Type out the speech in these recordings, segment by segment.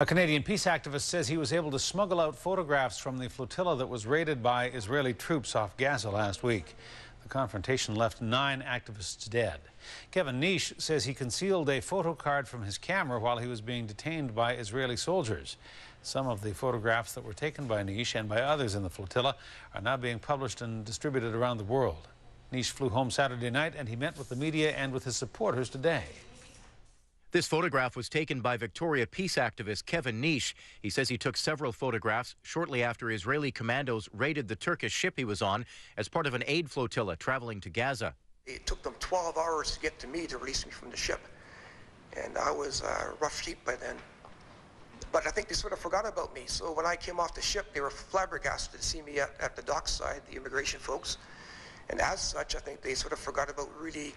A Canadian peace activist says he was able to smuggle out photographs from the flotilla that was raided by Israeli troops off Gaza last week. The confrontation left 9 activists dead. Kevin Neish says he concealed a photo card from his camera while he was being detained by Israeli soldiers. Some of the photographs that were taken by Neish and by others in the flotilla are now being published and distributed around the world. Neish flew home Saturday night and he met with the media and with his supporters today. This photograph was taken by Victoria peace activist Kevin Neish. He says he took several photographs shortly after Israeli commandos raided the Turkish ship he was on as part of an aid flotilla traveling to Gaza. It took them 12 hours to get to me to release me from the ship. And I was rough sheep by then. But I think they sort of forgot about me. So when I came off the ship, they were flabbergasted to see me at the dockside, the immigration folks. And as such, I think they sort of forgot about really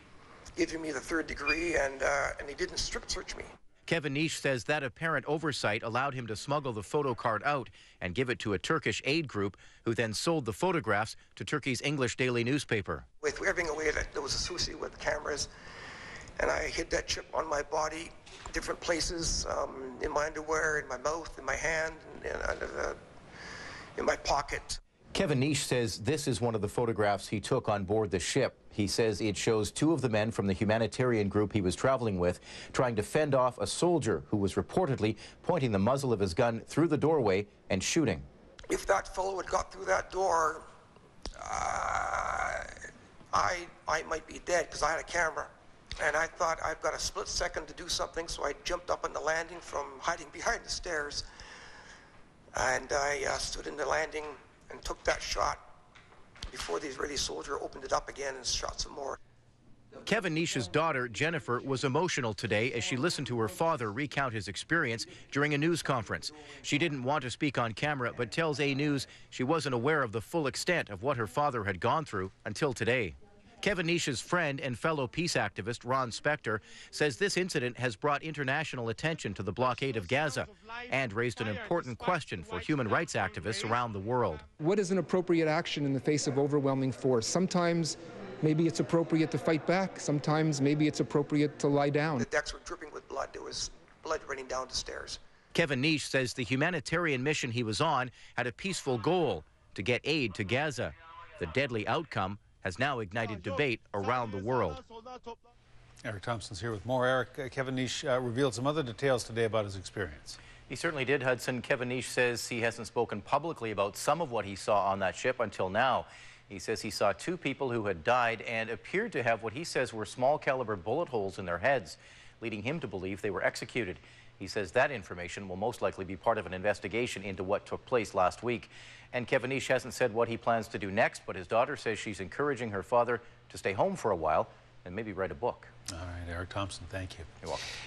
giving me the 3rd degree, and they didn't strip search me. Kevin Neish says that apparent oversight allowed him to smuggle the photo card out and give it to a Turkish aid group, who then sold the photographs to Turkey's English daily newspaper. With everything away that was associated with cameras, and I hid that chip on my body, different places, in my underwear, in my mouth, in my hand, and in my pocket. Kevin Neish says this is one of the photographs he took on board the ship. He says it shows 2 of the men from the humanitarian group he was traveling with trying to fend off a soldier who was reportedly pointing the muzzle of his gun through the doorway and shooting. If that fellow had got through that door, I might be dead, because I had a camera. And I thought, I've got a split second to do something, so I jumped up on the landing from hiding behind the stairs. And I stood in the landing and took that shot before the Israeli soldier opened it up again and shot some more. Kevin Neish's daughter, Jennifer, was emotional today as she listened to her father recount his experience during a news conference. She didn't want to speak on camera, but tells A News she wasn't aware of the full extent of what her father had gone through until today. Kevin Neish's friend and fellow peace activist, Ron Spector, says this incident has brought international attention to the blockade of Gaza and raised an important question for human rights activists around the world. What is an appropriate action in the face of overwhelming force? Sometimes maybe it's appropriate to fight back. Sometimes maybe it's appropriate to lie down. The decks were dripping with blood. There was blood running down the stairs. Kevin Neish says the humanitarian mission he was on had a peaceful goal: to get aid to Gaza. The deadly outcome has now ignited debate around the world. Eric Thompson's here with more. Eric, Kevin Neish revealed some other details today about his experience. He certainly did, Hudson. Kevin Neish says he hasn't spoken publicly about some of what he saw on that ship until now. He says he saw 2 people who had died and appeared to have what he says were small caliber bullet holes in their heads, leading him to believe they were executed. He says that information will most likely be part of an investigation into what took place last week. And Kevin Neish hasn't said what he plans to do next, but his daughter says she's encouraging her father to stay home for a while and maybe write a book. All right, Eric Thompson, thank you. You're welcome.